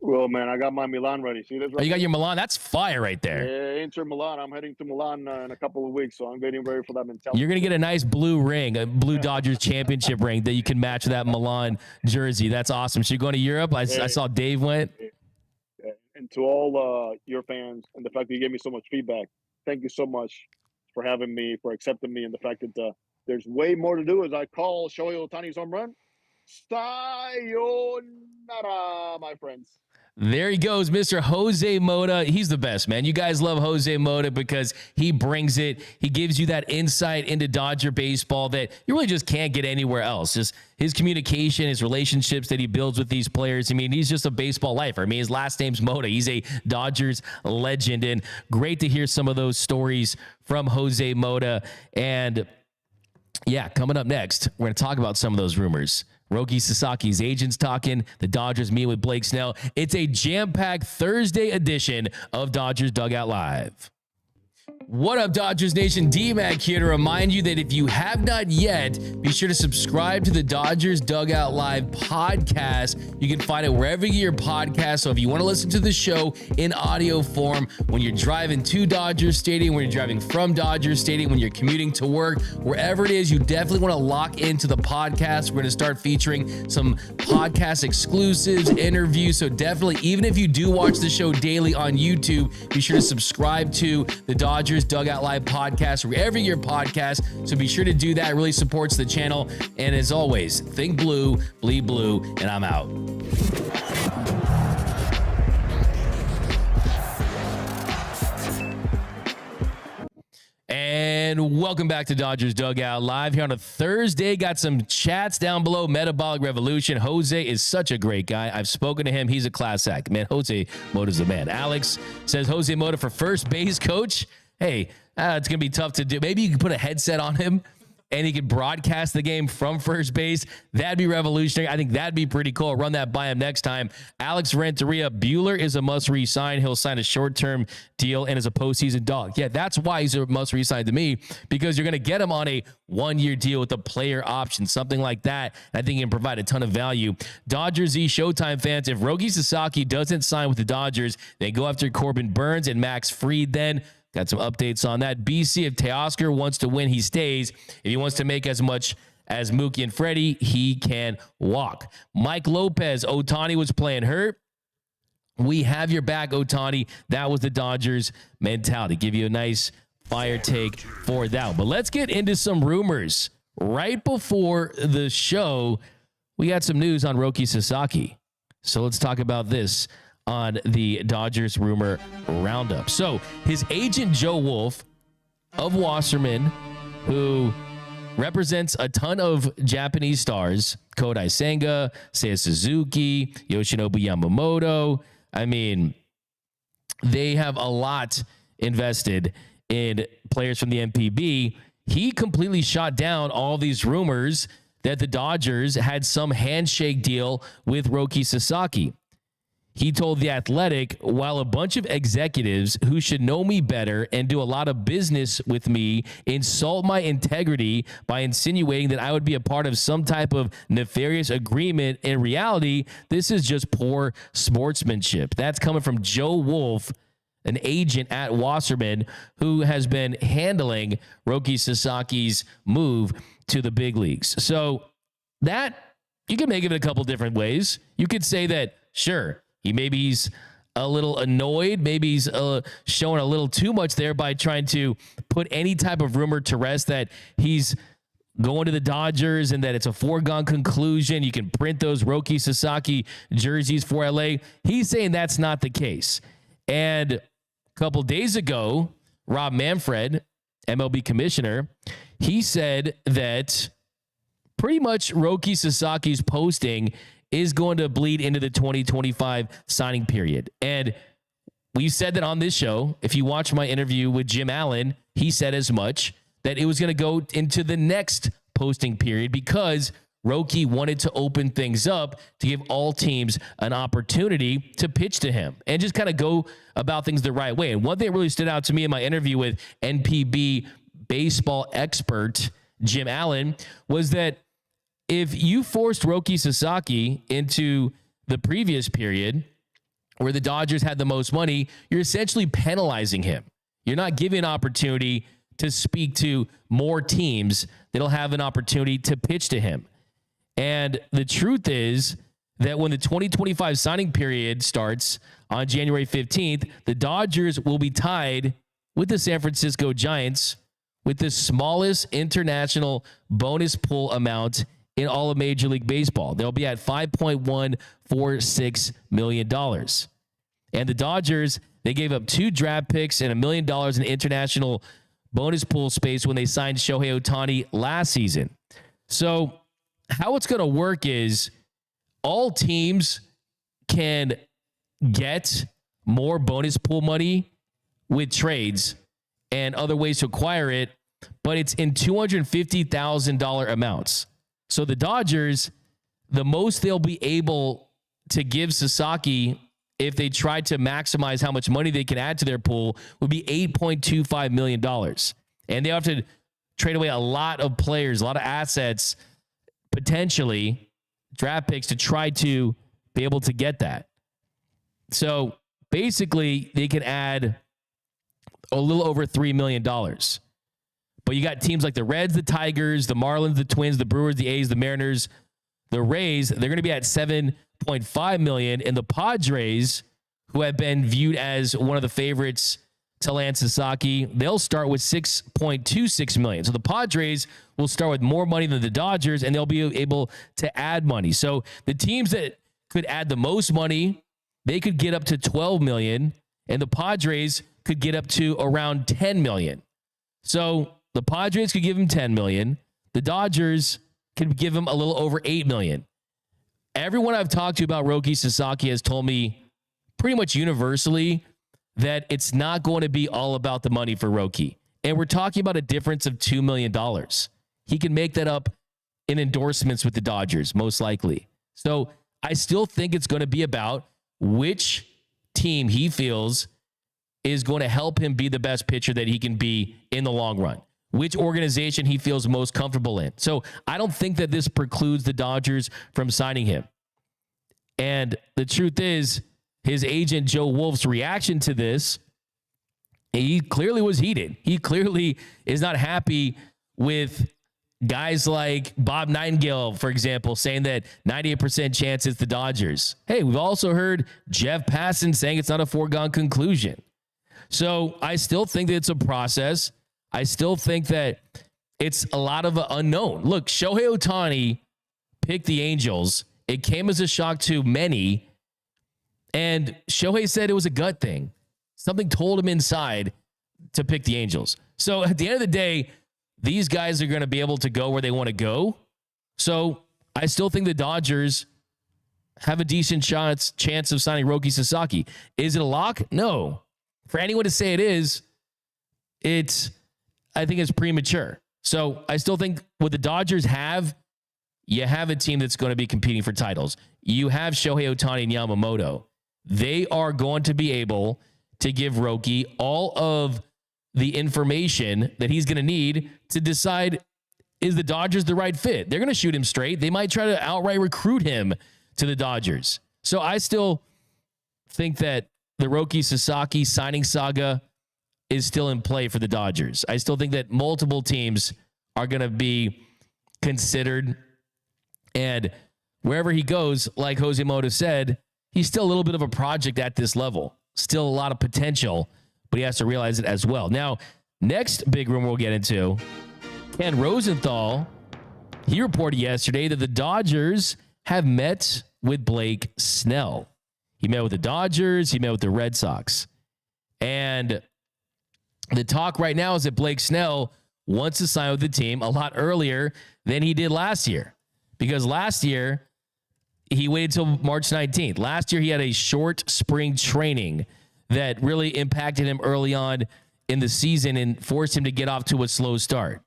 Well, man, I got my Milan ready. See this? Right you got your Milan? That's fire right there. Yeah, Inter Milan. I'm heading to Milan in a couple of weeks, so I'm getting ready for that mentality. You're going to get a nice blue ring, a blue Dodgers championship ring that you can match that Milan jersey. That's awesome. So you're going to Europe? I saw Dave went. And to all your fans and the fact that you gave me so much feedback, thank you so much for having me, for accepting me, and the fact that there's way more to do as I call Shohei Ohtani's home run. Sayonara, my friends. There he goes, Mr. Jose Mota. He's the best, man. You guys love Jose Mota because he brings it. He gives you that insight into Dodger baseball that you really just can't get anywhere else. Just his communication, his relationships that he builds with these players. I mean, he's just a baseball lifer. I mean, his last name's Mota. He's a Dodgers legend, and great to hear some of those stories from Jose Mota. And yeah, coming up next, we're going to talk about some of those rumors. Roki Sasaki's agents talking, the Dodgers meet with Blake Snell. It's a jam-packed Thursday edition of Dodgers Dugout Live. What up, Dodgers Nation? D-Mac here to remind you that if you have not yet, be sure to subscribe to the Dodgers Dugout Live podcast. You can find it wherever you get your podcast. So if you want to listen to the show in audio form, when you're driving to Dodger Stadium, when you're driving from Dodger Stadium, when you're commuting to work, wherever it is, you definitely want to lock into the podcast. We're going to start featuring some podcast exclusives, interviews. So definitely, even if you do watch the show daily on YouTube, be sure to subscribe to the Dodgers Dugout Live podcast wherever your podcast. So be sure to do that. It really supports the channel. And as always, think blue, bleed blue, and I'm out. welcome back to Dodgers Dugout Live here on a Thursday. Got some chats down below. Metabolic Revolution. Jose is such a great guy. I've spoken to him. He's a class act. Man, Jose Mota's the man. Alex says Jose Mota for first base coach. Hey, it's going to be tough to do. Maybe you can put a headset on him and he could broadcast the game from first base. That'd be revolutionary. I think that'd be pretty cool. I'll run that by him next time. Alex Renteria, Buehler is a must re-sign. He'll sign a short-term deal and is a postseason dog. Yeah, that's why he's a must re-sign to me, because you're going to get him on a one-year deal with a player option, something like that. I think he can provide a ton of value. Dodgers Z Showtime fans, if Roki Sasaki doesn't sign with the Dodgers, they go after Corbin Burns and Max Fried then. Got some updates on that. BC, if Teoscar wants to win, he stays. If he wants to make as much as Mookie and Freddie, he can walk. Mike Lopez, Ohtani was playing hurt. We have your back, Ohtani. That was the Dodgers mentality. Give you a nice fire take for that. But let's get into some rumors. Right before the show, we got some news on Roki Sasaki. So let's talk about this on the Dodgers rumor roundup. So his agent, Joe Wolf of Wasserman, who represents a ton of Japanese stars, Kodai Senga, Seiya Suzuki, Yoshinobu Yamamoto. I mean, they have a lot invested in players from the NPB. He completely shot down all these rumors that the Dodgers had some handshake deal with Roki Sasaki. He told The Athletic, while a bunch of executives who should know me better and do a lot of business with me insult my integrity by insinuating that I would be a part of some type of nefarious agreement, in reality, this is just poor sportsmanship. That's coming from Joe Wolf, an agent at Wasserman, who has been handling Roki Sasaki's move to the big leagues. So that, you can make it a couple different ways. You could say that, sure, maybe he's a little annoyed. Maybe he's showing a little too much there by trying to put any type of rumor to rest that he's going to the Dodgers and that it's a foregone conclusion. You can print those Roki Sasaki jerseys for LA. He's saying that's not the case. And a couple days ago, Rob Manfred, MLB commissioner, he said that pretty much Roki Sasaki's posting is going to bleed into the 2025 signing period. And we said that on this show. If you watch my interview with Jim Allen, he said as much, that it was going to go into the next posting period because Roki wanted to open things up to give all teams an opportunity to pitch to him and just kind of go about things the right way. And one thing that really stood out to me in my interview with NPB baseball expert Jim Allen was that if you forced Roki Sasaki into the previous period where the Dodgers had the most money, you're essentially penalizing him. You're not giving an opportunity to speak to more teams that'll have an opportunity to pitch to him. And the truth is that when the 2025 signing period starts on January 15th, the Dodgers will be tied with the San Francisco Giants with the smallest international bonus pool amount in all of Major League Baseball. They'll be at $5.146 million. And the Dodgers, they gave up 2 draft picks and $1 million in international bonus pool space when they signed Shohei Ohtani last season. So how it's going to work is all teams can get more bonus pool money with trades and other ways to acquire it, but it's in $250,000 amounts. So the Dodgers, the most they'll be able to give Sasaki if they try to maximize how much money they can add to their pool would be $8.25 million. And they have to trade away a lot of players, a lot of assets, potentially draft picks to try to be able to get that. So basically they can add a little over $3 million. But you got teams like the Reds, the Tigers, the Marlins, the Twins, the Brewers, the A's, the Mariners, the Rays. They're going to be at $7.5 million. And the Padres, who have been viewed as one of the favorites to land Sasaki, they'll start with $6.26 million. So the Padres will start with more money than the Dodgers, and they'll be able to add money. So the teams that could add the most money, they could get up to $12 million, and the Padres could get up to around $10 million. So the Padres could give him $10 million. The Dodgers could give him a little over $8 million. Everyone I've talked to about Roki Sasaki has told me pretty much universally that it's not going to be all about the money for Roki. And we're talking about a difference of $2 million. He can make that up in endorsements with the Dodgers, most likely. So I still think it's going to be about which team he feels is going to help him be the best pitcher that he can be in the long run, which organization he feels most comfortable in. So I don't think that this precludes the Dodgers from signing him. And the truth is, his agent, Joe Wolf's reaction to this, he clearly was heated. He clearly is not happy with guys like Bob Nightingale, for example, saying that 98% chance it's the Dodgers. Hey, we've also heard Jeff Passan saying it's not a foregone conclusion. So I still think that it's a process. I still think that it's a lot of unknown. Look, Shohei Ohtani picked the Angels. It came as a shock to many. And Shohei said it was a gut thing. Something told him inside to pick the Angels. So at the end of the day, these guys are going to be able to go where they want to go. So I still think the Dodgers have a decent chance of signing Roki Sasaki. Is it a lock? No. For anyone to say it is, I think it's premature. So I still think what the Dodgers have, you have a team that's going to be competing for titles. You have Shohei Ohtani and Yamamoto. They are going to be able to give Roki all of the information that he's going to need to decide, is the Dodgers the right fit? They're going to shoot him straight. They might try to outright recruit him to the Dodgers. So I still think that the Roki Sasaki signing saga is still in play for the Dodgers. I still think that multiple teams are going to be considered. And wherever he goes, like Jose Mota said, he's still a little bit of a project at this level. Still a lot of potential, but he has to realize it as well. Now, next big rumor we'll get into, Ken Rosenthal, he reported yesterday that the Dodgers have met with Blake Snell. He met with the Dodgers. He met with the Red Sox. And the talk right now is that Blake Snell wants to sign with the team a lot earlier than he did last year. Because last year, he waited till March 19th. Last year, he had a short spring training that really impacted him early on in the season and forced him to get off to a slow start.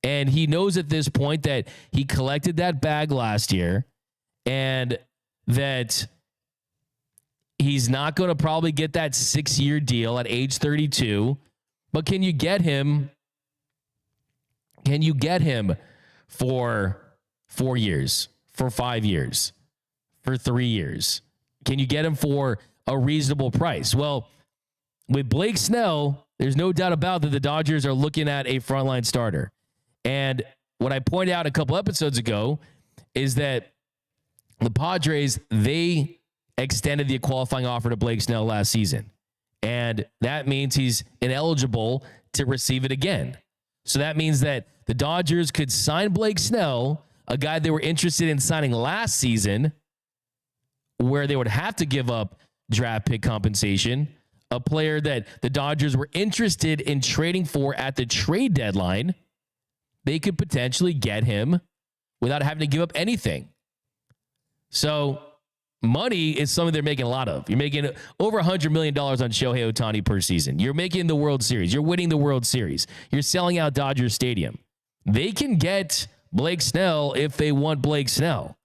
And he knows at this point that he collected that bag last year and that he's not going to probably get that 6-year deal at age 32. But can you get him? Can you get him for 4 years, for 5 years, for 3 years? Can you get him for a reasonable price? Well, with Blake Snell, there's no doubt about that the Dodgers are looking at a frontline starter. And what I pointed out a couple episodes ago is that the Padres, they extended the qualifying offer to Blake Snell last season. And that means he's ineligible to receive it again. So that means that the Dodgers could sign Blake Snell, a guy they were interested in signing last season, where they would have to give up draft pick compensation, a player that the Dodgers were interested in trading for at the trade deadline. They could potentially get him without having to give up anything. So money is something they're making a lot of. You're making over $100 million on Shohei Ohtani per season. You're making the World Series. You're winning the World Series. You're selling out Dodger Stadium. They can get Blake Snell if they want Blake Snell.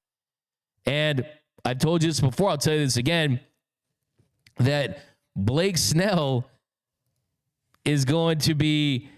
And I've told you this before. I'll tell you this again, that Blake Snell is going to be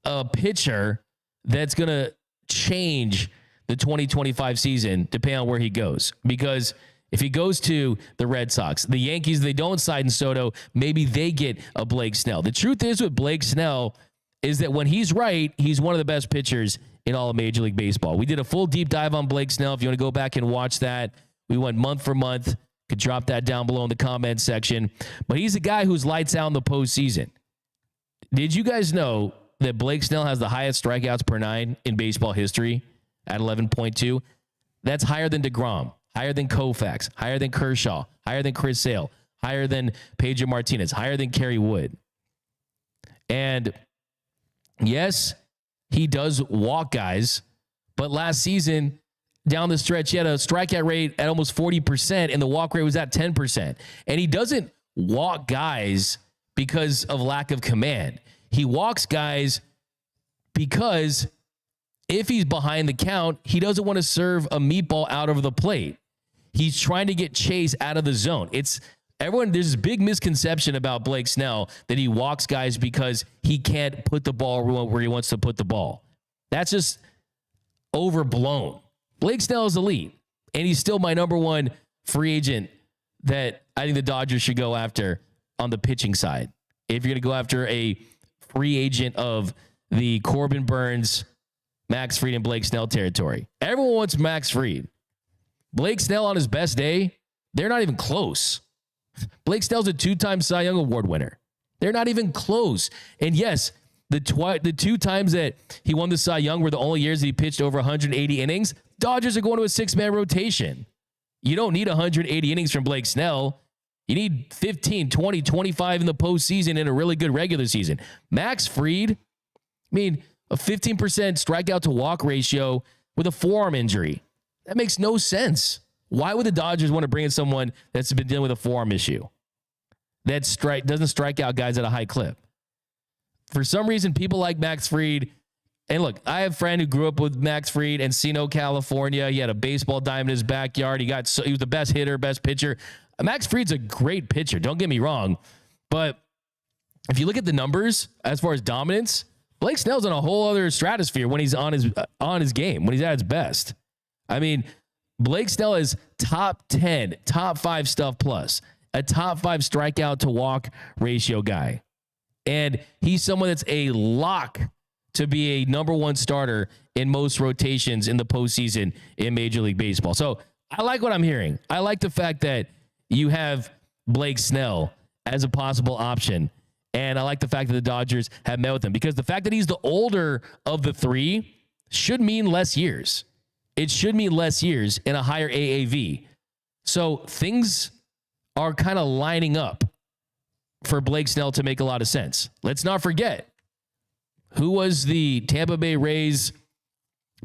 a pitcher that's going to change the 2025 season depending on where he goes. Because if he goes to the Red Sox, the Yankees, they don't sign Soto, maybe they get a Blake Snell. The truth is with Blake Snell is that when he's right, he's one of the best pitchers in all of Major League Baseball. We did a full deep dive on Blake Snell. If you want to go back and watch that, we went month for month. Could drop that down below in the comment section. But he's a guy who's lights out in the postseason. Did you guys know that Blake Snell has the highest strikeouts per nine in baseball history at 11.2? That's higher than DeGrom, higher than Koufax, higher than Kershaw, higher than Chris Sale, higher than Pedro Martinez, higher than Kerry Wood. And yes, he does walk guys, but last season down the stretch, he had a strikeout rate at almost 40% and the walk rate was at 10%. And he doesn't walk guys because of lack of command. He walks guys because if he's behind the count, he doesn't want to serve a meatball out over the plate. He's trying to get Chase out of the zone. There's this big misconception about Blake Snell that he walks guys because he can't put the ball where he wants to put the ball. That's just overblown. Blake Snell is elite, and he's still my number one free agent that I think the Dodgers should go after on the pitching side. If you're going to go after a free agent of the Corbin Burnes, Max Fried, and Blake Snell territory. Everyone wants Max Fried. Blake Snell on his best day, they're not even close. Blake Snell's a 2-time Cy Young Award winner. They're not even close. And yes, the 2 times that he won the Cy Young were the only years that he pitched over 180 innings. Dodgers are going to a 6-man rotation. You don't need 180 innings from Blake Snell. You need 15, 20, 25 in the postseason in a really good regular season. Max Fried, a 15% strikeout to walk ratio with a forearm injury. That makes no sense. Why would the Dodgers want to bring in someone that's been dealing with a forearm issue that doesn't strike out guys at a high clip? For some reason, people like Max Fried. And look, I have a friend who grew up with Max Fried in Encino, California. He had a baseball diamond in his backyard. He was the best hitter, best pitcher. Max Fried's a great pitcher. Don't get me wrong. But if you look at the numbers as far as dominance, Blake Snell's on a whole other stratosphere when he's on his game, when he's at his best. I mean, Blake Snell is top 10, top 5 stuff plus, a top 5 strikeout to walk ratio guy. And he's someone that's a lock to be a number 1 starter in most rotations in the postseason in Major League Baseball. So I like what I'm hearing. I like the fact that you have Blake Snell as a possible option. And I like the fact that the Dodgers have met with him, because the fact that he's the older of the 3 should mean less years. It should mean less years in a higher AAV. So things are kind of lining up for Blake Snell to make a lot of sense. Let's not forget, who was the Tampa Bay Rays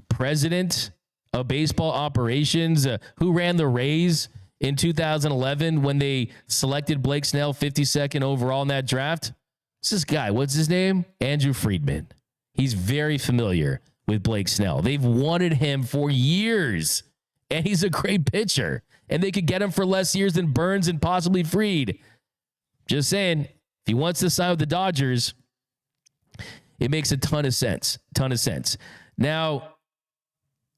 president of baseball operations? Who ran the Rays in 2011 when they selected Blake Snell 52nd overall in that draft? It's this guy. What's his name? Andrew Friedman. He's very familiar with Blake Snell. They've wanted him for years, and he's a great pitcher, and they could get him for less years than Burnes and possibly Fried. Just saying, if he wants to sign with the Dodgers, it makes a ton of sense. Now,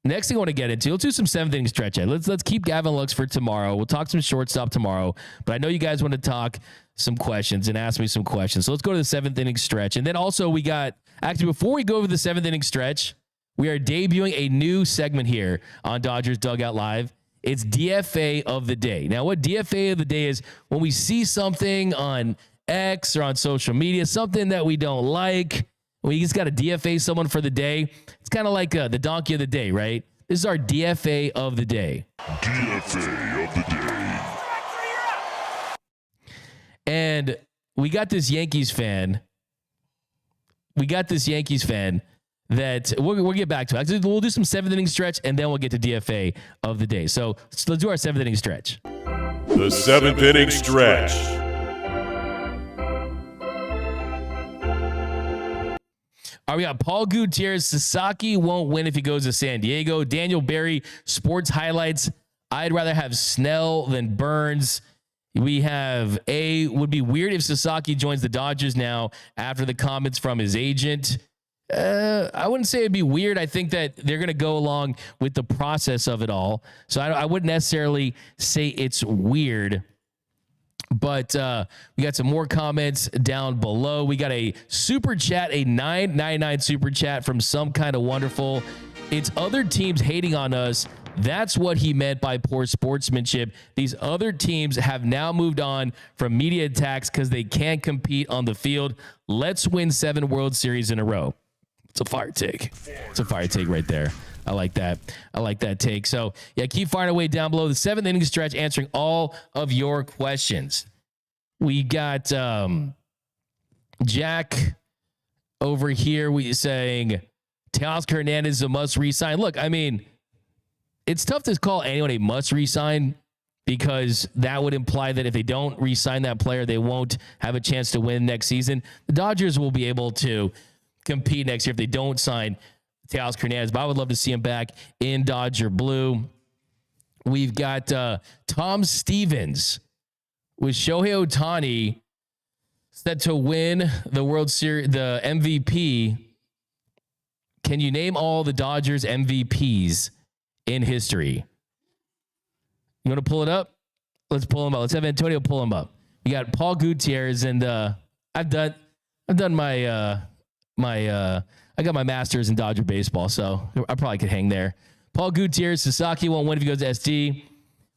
next thing I want to get into, let's do some 7th inning stretch. Let's keep Gavin Lux for tomorrow. We'll talk some shortstop tomorrow, but I know you guys want to talk some questions and ask me some questions. So let's go to the 7th inning stretch. And then also before we go over the 7th inning stretch, we are debuting a new segment here on Dodgers Dugout Live. It's DFA of the day. Now, what DFA of the day is, when we see something on X or on social media, something that we don't like, we just got to DFA someone for the day. It's kind of like the donkey of the day, right? This is our DFA of the day. DFA of the day. And we got this Yankees fan. That we'll get back to. Actually, we'll do some 7th inning stretch, and then we'll get to DFA of the day. So let's do our 7th inning stretch. The 7th inning stretch. All right, we got Paul Gutierrez. Sasaki won't win if he goes to San Diego. Daniel Berry, sports highlights. I'd rather have Snell than Burnes. We have would be weird if Sasaki joins the Dodgers now after the comments from his agent. I wouldn't say it'd be weird. I think that they're going to go along with the process of it all. So I wouldn't necessarily say it's weird. But we got some more comments down below. We got a super chat, a $9.99 super chat from Some Kind of Wonderful. It's other teams hating on us. That's what he meant by poor sportsmanship. These other teams have now moved on from media attacks because they can't compete on the field. Let's win 7 World Series in a row. It's a fire take. It's a fire take right there. I like that. I like that take. So, yeah, keep firing away down below. The 7th inning stretch, answering all of your questions. We got Jack over here saying, Teoscar Hernández is a must resign. Look, I mean, it's tough to call anyone a must resign because that would imply that if they don't re-sign that player, they won't have a chance to win next season. The Dodgers will be able to compete next year if they don't sign Teoscar Hernández, but I would love to see him back in Dodger blue. We've got Tom Stevens with Shohei Ohtani set to win the World Series, the MVP. Can you name all the Dodgers MVPs in history? You want to pull it up? Let's pull them up. Let's have Antonio pull them up. We got Paul Gutierrez, and I've done my I got my master's in Dodger baseball, so I probably could hang there. Paul Gutierrez, Sasaki won't win if he goes to SD.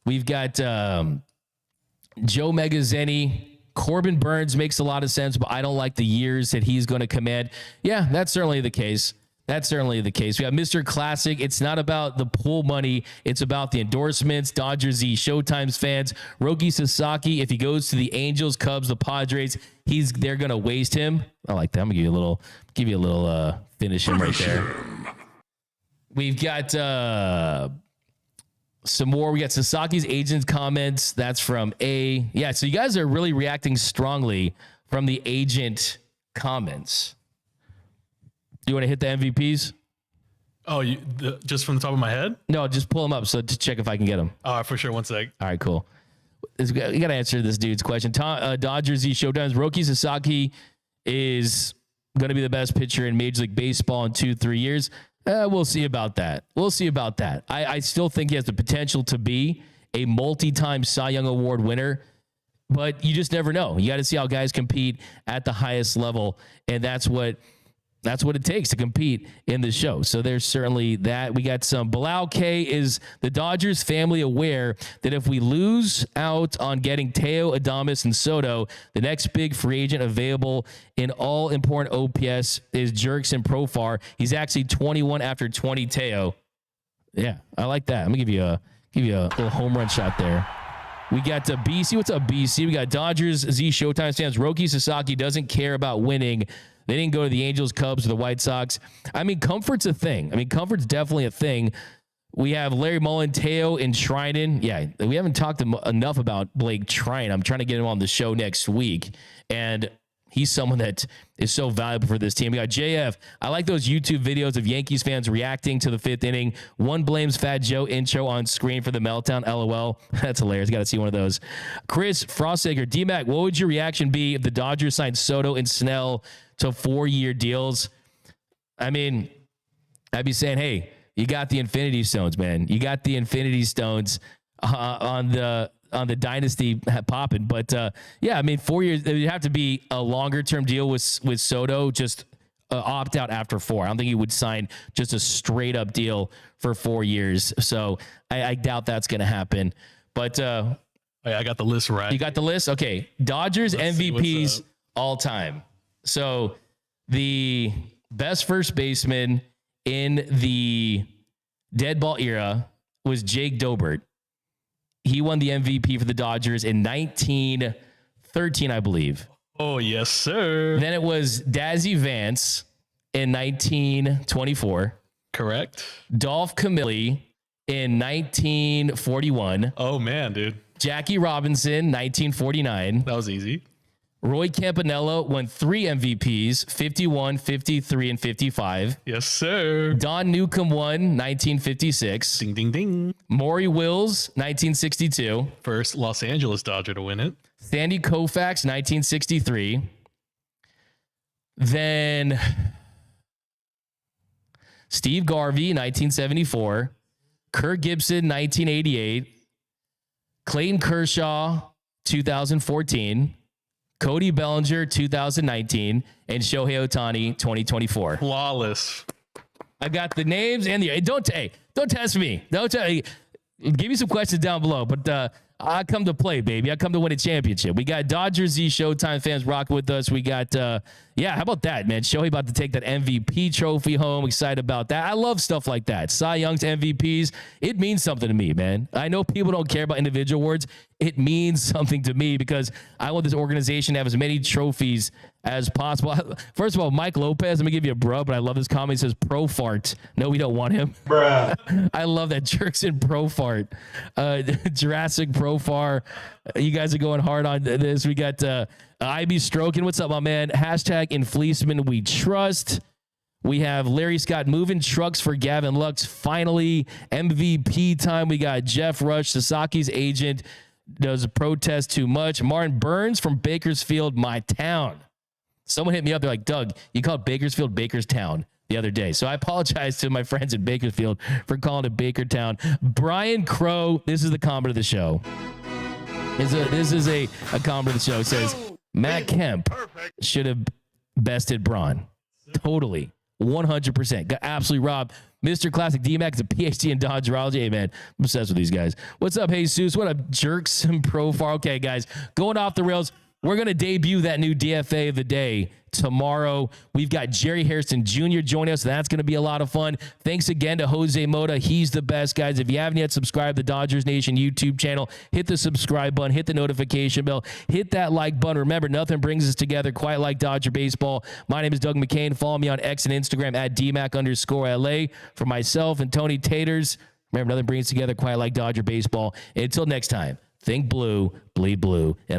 We've got Joe Megazzeni. Corbin Burns makes a lot of sense, but I don't like the years that he's going to command. Yeah, that's certainly the case. That's certainly the case. We got Mr. Classic. It's not about the pool money. It's about the endorsements. Dodgers Z Showtime's fans. Roki Sasaki, if he goes to the Angels, Cubs, the Padres, they're going to waste him. I like that. I'm going to give you a little finish him right there. We've got some more. We got Sasaki's agent's comments. That's from A. Yeah, so you guys are really reacting strongly from the agent comments. Do you want to hit the MVPs? Oh, just from the top of my head? No, just pull them up so to check if I can get them. All right, for sure. One sec. All right, cool. You got to answer this dude's question. Dodgers Z Showtimes. Roki Sasaki is going to be the best pitcher in Major League Baseball in 2-3 years. We'll see about that. I still think he has the potential to be a multi-time Cy Young Award winner, but you just never know. You got to see how guys compete at the highest level, and that's what it takes to compete in the show. So there's certainly that. We got some Bilal K. Is the Dodgers family aware that if we lose out on getting Teo, Adames, and Soto, the next big free agent available in all important OPS is Jerkson Profar. He's actually 21 after 20 Teo. Yeah, I like that. I'm gonna give you a little home run shot there. We got BC. What's up, BC? We got Dodgers Z Showtime stands. Roki Sasaki doesn't care about winning. They didn't go to the Angels, Cubs, or the White Sox. I mean, comfort's a thing. Comfort's definitely a thing. We have Larry Mullen, Teo, and Treinen. Yeah, we haven't talked enough about Blake Treinen. I'm trying to get him on the show next week, and he's someone that is so valuable for this team. We got JF. I like those YouTube videos of Yankees fans reacting to the fifth inning. One blames Fat Joe intro on screen for the meltdown. LOL. That's hilarious. Got to see one of those. Chris Frostsaker, D-Mac, what would your reaction be if the Dodgers signed Soto and Snell to 4-year deals? I mean, I'd be saying, hey, you got the Infinity Stones, man. You got the Infinity Stones on the dynasty popping. But yeah, I mean, 4 years, it would have to be a longer term deal with Soto, just opt out after 4. I don't think he would sign just a straight up deal for 4 years. So I doubt that's going to happen. But I got the list right. You got the list? Okay. Dodgers MVPs all time. So the best first baseman in the dead ball era was Jake Dobert. He won the MVP for the Dodgers in 1913, I believe. Oh, yes, sir. Then it was Dazzy Vance in 1924. Correct. Dolph Camilli in 1941. Oh, man, dude. Jackie Robinson, 1949. That was easy. Roy Campanella won 3 MVPs, 51, 53, and 55. Yes, sir. Don Newcomb won 1956. Ding, ding, ding. Maury Wills, 1962. First Los Angeles Dodger to win it. Sandy Koufax, 1963. Then Steve Garvey, 1974. Kirk Gibson, 1988. Clayton Kershaw, 2014. Cody Bellinger, 2019, and Shohei Ohtani, 2024. Flawless. I got the names and don't test me. Don't tell me. Give me some questions down below, but I come to play, baby. I come to win a championship. We got Dodgers Z Showtime fans rocking with us. We got, how about that, man? Shohei about to take that MVP trophy home. Excited about that. I love stuff like that. Cy Young's MVPs. It means something to me, man. I know people don't care about individual awards. It means something to me because I want this organization to have as many trophies as possible. First of all, Mike Lopez, I'm gonna give you a bro, but I love this comment. He says pro fart. No, we don't want him. Bruh. I love that. Jerks in pro fart. Jurassic pro far. You guys are going hard on this. We got IB Stroking. What's up, my man? Hashtag in Fleeceman we trust. We have Larry Scott moving trucks for Gavin Lux. Finally, MVP time. We got Jeff Rush, Sasaki's agent, does a protest too much. Martin Burns from Bakersfield, my town. Someone hit me up. They're like, Doug, you called Bakersfield Bakerstown the other day. So I apologize to my friends at Bakersfield for calling it Bakertown. Brian Crow, this is the comment of the show. This is a comment of the show. It says, Matt Kemp should have bested Braun. Totally. 100%. Got absolutely robbed. Mr. Classic D-Mac is a PhD in Dodgerology. Hey, man, I'm obsessed with these guys. What's up, Jesus? What up, jerks and profile? Okay, guys, going off the rails. We're going to debut that new DFA of the day tomorrow. We've got Jerry Harrison Jr. joining us. That's going to be a lot of fun. Thanks again to Jose Mota. He's the best, guys. If you haven't yet subscribed to the Dodgers Nation YouTube channel, hit the subscribe button, hit the notification bell, hit that like button. Remember, nothing brings us together quite like Dodger baseball. My name is Doug McKain. Follow me on X and Instagram at DMac_LA. For myself and Tony Taters, remember, nothing brings us together quite like Dodger baseball. Until next time, think blue, bleed blue. And